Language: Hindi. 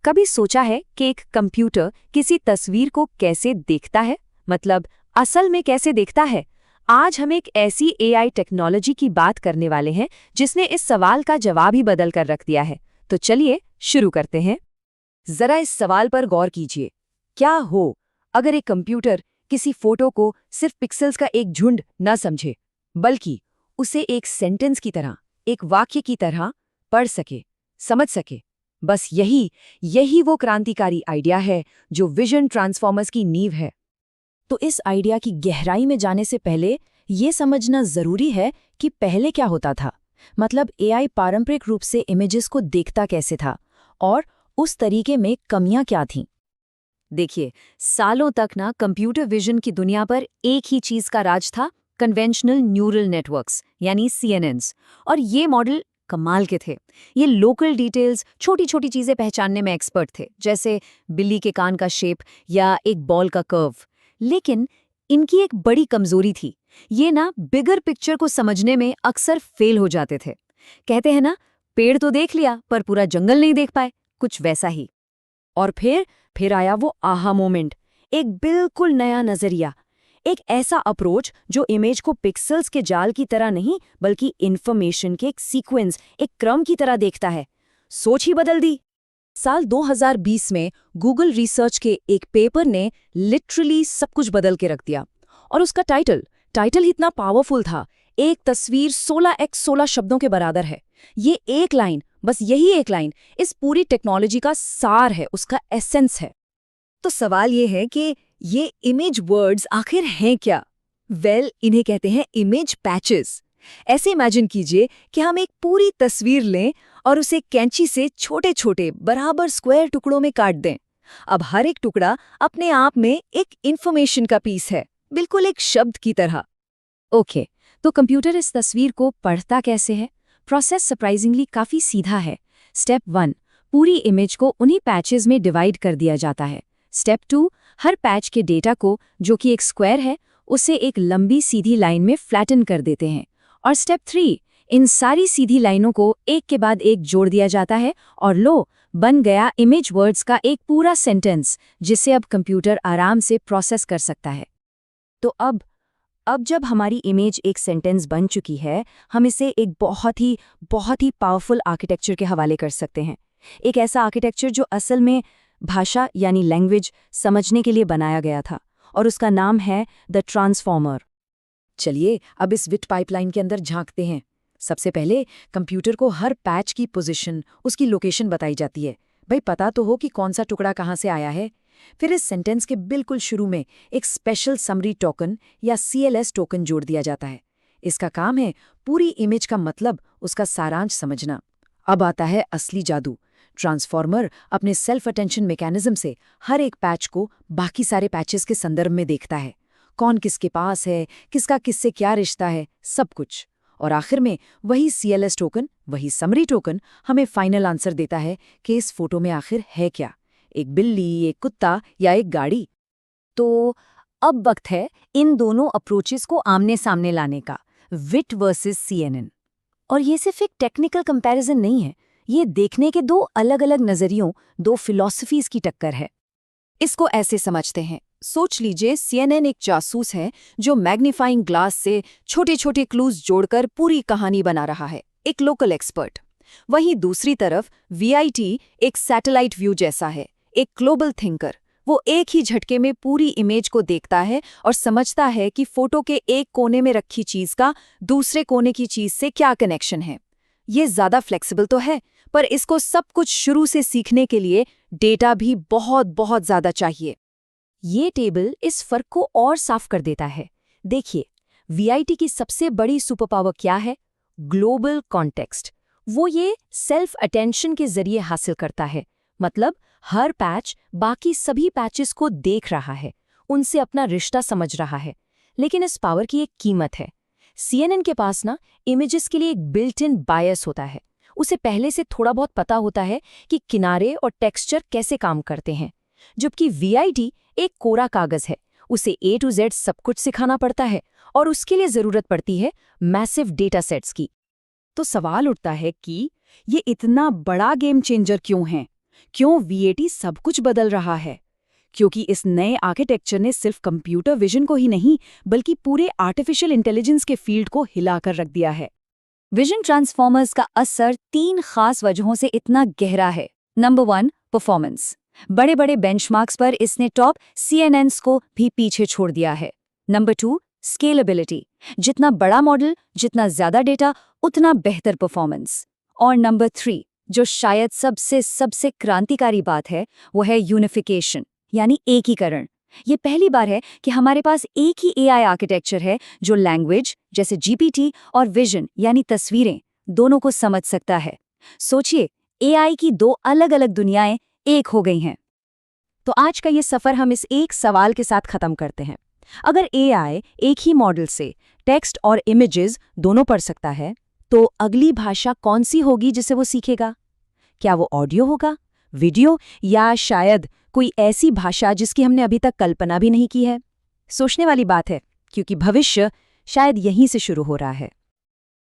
कभी सोचा है कि एक कंप्यूटर किसी तस्वीर को कैसे देखता है, मतलब असल में कैसे देखता है? आज हम एक ऐसी एआई टेक्नोलॉजी की बात करने वाले हैं जिसने इस सवाल का जवाब ही बदल कर रख दिया है। तो चलिए शुरू करते हैं। जरा इस सवाल पर गौर कीजिए, क्या हो अगर एक कंप्यूटर किसी फोटो को सिर्फ पिक्सेल्स का एक झुंड न समझे, बल्कि उसे एक सेंटेंस की तरह, एक वाक्य की तरह पढ़ सके, समझ सके। बस यही वो क्रांतिकारी आइडिया है जो विजन ट्रांसफॉर्मर्स की नींव है। तो इस आइडिया की गहराई में जाने से पहले ये समझना जरूरी है कि पहले क्या होता था। मतलब एआई पारंपरिक रूप से इमेजेस को देखता कैसे था और उस तरीके में कमियां क्या थीं। देखिए, सालों तक ना कंप्यूटर विजन की दुनिया पर एक ही चीज का राज था, कन्वेंशनल न्यूरल नेटवर्क्स यानी सीएनएन्स। और ये मॉडल कमाल के थे। ये लोकल डिटेल्स, छोटी छोटी चीजें पहचानने में एक्सपर्ट थे, जैसे बिल्ली के कान का शेप या एक बॉल का कर्व। लेकिन इनकी एक बड़ी कमजोरी थी, ये ना बिगर पिक्चर को समझने में अक्सर फेल हो जाते थे। कहते हैं ना, पेड़ तो देख लिया पर पूरा जंगल नहीं देख पाए, कुछ वैसा ही। और फिर आया वो आहा मोमेंट, एक बिल्कुल नया नजरिया, एक ऐसा अप्रोच जो इमेज को पिक्सेल्स के जाल की तरह नहीं बल्कि इन्फॉर्मेशन के एक सीक्वेंस, एक क्रम की तरह देखता है। सोच ही बदल दी। साल 2020 में गूगल रिसर्च के एक पेपर ने लिटरली सब कुछ बदल के रख दिया। और उसका टाइटल इतना पावरफुल था, एक तस्वीर 16x16 शब्दों के बराबर है। ये एक लाइन, बस यही एक लाइन इस पूरी टेक्नोलॉजी का सार है, उसका एसेंस है। तो सवाल ये है कि ये इमेज वर्ड्स आखिर हैं क्या? इन्हें कहते हैं इमेज पैचेस। ऐसे इमेजिन कीजिए कि हम एक पूरी तस्वीर लें और उसे कैंची से छोटे छोटे बराबर स्क्वायर टुकड़ों में काट दें। अब हर एक टुकड़ा अपने आप में एक इंफॉर्मेशन का पीस है, बिल्कुल एक शब्द की तरह। ओके, तो कंप्यूटर इस तस्वीर को पढ़ता कैसे है? प्रोसेस सरप्राइजिंगली काफी सीधा है। स्टेप 1, पूरी इमेज को उन्हीं पैचेस में डिवाइड कर दिया जाता है। स्टेप 2, हर पैच के डेटा को, जो कि एक स्क्वायर है, उसे एक लंबी सीधी लाइन में फ्लैटन कर देते हैं। और स्टेप 3, इन सारी सीधी लाइनों को एक के बाद एक जोड़ दिया जाता है और लो, बन गया इमेज वर्ड्स का एक पूरा सेंटेंस, जिसे अब कंप्यूटर आराम से प्रोसेस कर सकता है। तो अब जब हमारी इमेज एक सेंटेंस बन चुकी है, हम इसे एक बहुत ही पावरफुल आर्किटेक्चर के हवाले कर सकते हैं। एक ऐसा आर्किटेक्चर जो असल में भाषा यानी लैंग्वेज समझने के लिए बनाया गया था, और उसका नाम है द ट्रांसफॉर्मर। चलिए अब इस विट पाइपलाइन के अंदर झांकते हैं। सबसे पहले कंप्यूटर को हर पैच की पोजीशन, उसकी लोकेशन बताई जाती है। भाई पता तो हो कि कौन सा टुकड़ा कहाँ से आया है। फिर इस सेंटेंस के बिल्कुल शुरू में एक स्पेशल समरी टोकन या CLS टोकन जोड़ दिया जाता है। इसका काम है पूरी इमेज का मतलब, उसका सारांश समझना। अब आता है असली जादू। ट्रांसफॉर्मर अपने सेल्फ अटेंशन मैकेनिज्म से हर एक पैच को बाकी सारे पैचेस के संदर्भ में देखता है। कौन किसके पास है, किसका किससे क्या रिश्ता है, सब कुछ। और आखिर में वही CLS टोकन, वही समरी टोकन हमें फाइनल आंसर देता है कि इस फोटो में आखिर है क्या, एक बिल्ली, एक कुत्ता या एक गाड़ी। तो अब वक्त है इन दोनों अप्रोचेस को आमने सामने लाने का, विट वर्सेस CNN। और ये सिर्फ एक टेक्निकल कंपैरिजन नहीं है, ये देखने के दो अलग अलग नजरियों, दो फिलॉसफीज की टक्कर है। इसको ऐसे समझते हैं, सोच लीजिए CNN एक जासूस है जो मैग्नीफाइंग ग्लास से छोटे छोटे क्लूज जोड़कर पूरी कहानी बना रहा है, एक लोकल एक्सपर्ट। वहीं दूसरी तरफ VIT एक सैटेलाइट व्यू जैसा है, एक ग्लोबल थिंकर। वो एक ही झटके में पूरी इमेज को देखता है और समझता है कि फोटो के एक कोने में रखी चीज का दूसरे कोने की चीज से क्या कनेक्शन है। ये ज्यादा फ्लेक्सिबल तो है, पर इसको सब कुछ शुरू से सीखने के लिए डेटा भी बहुत ज्यादा चाहिए। ये टेबल इस फर्क को और साफ कर देता है। देखिए, VIT की सबसे बड़ी सुपर पावर क्या है? Global context. वो ये सेल्फ अटेंशन के जरिए हासिल करता है। मतलब हर पैच बाकी सभी पैचेस को देख रहा है, उनसे अपना रिश्ता समझ रहा है। लेकिन इस पावर की एक कीमत है। CNN के पास ना इमेजेस के लिए एक बिल्ट इन बायस होता है। उसे पहले से थोड़ा बहुत पता होता है कि किनारे और टेक्सचर कैसे काम करते हैं, जबकि VIT एक कोरा कागज है, उसे A to Z सब कुछ सिखाना पड़ता है और उसके लिए जरूरत पड़ती है मैसिव डेटा सेट्स की। तो सवाल उठता है कि ये इतना बड़ा गेम चेंजर क्यों है? क्यों V80 सब कुछ बदल रहा है? क्योंकि इस नए आर्किटेक्चर ने सिर्फ कंप्यूटर विजन को ही नहीं बल्कि पूरे आर्टिफिशियल इंटेलिजेंस के फील्ड को हिलाकर रख दिया है। विजन ट्रांसफॉर्मर्स का असर 3 खास वजहों से इतना गहरा है। Number 1, performance. बड़े बड़े बेंचमार्क्स पर इसने टॉप CNNs को भी पीछे छोड़ दिया है। Number 2, scalability. जितना बड़ा मॉडल, जितना ज्यादा डेटा, उतना बेहतर परफॉर्मेंस। और नंबर 3, जो शायद सबसे क्रांतिकारी बात है, वो है यूनिफिकेशन, यानी एकीकरण। ये पहली बार है कि हमारे पास एक ही AI आर्किटेक्चर है जो लैंग्वेज जैसे GPT और विजन यानी तस्वीरें दोनों को समझ सकता है। सोचिए, AI की 2 अलग-अलग दुनियाएं एक हो गई हैं। तो आज का ये सफर हम इस एक सवाल के साथ खत्म करते हैं। अगर AI एक ही मॉडल से टेक्स्ट और इमेजेस दोनों पढ़ सकता है, तो अगली भाषा कौन सी होगी जिसे वो सीखेगा? क्या वो ऑडियो होगा, वीडियो, या शायद कोई ऐसी भाषा जिसकी हमने अभी तक कल्पना भी नहीं की है? सोचने वाली बात है, क्योंकि भविष्य शायद यहीं से शुरू हो रहा है।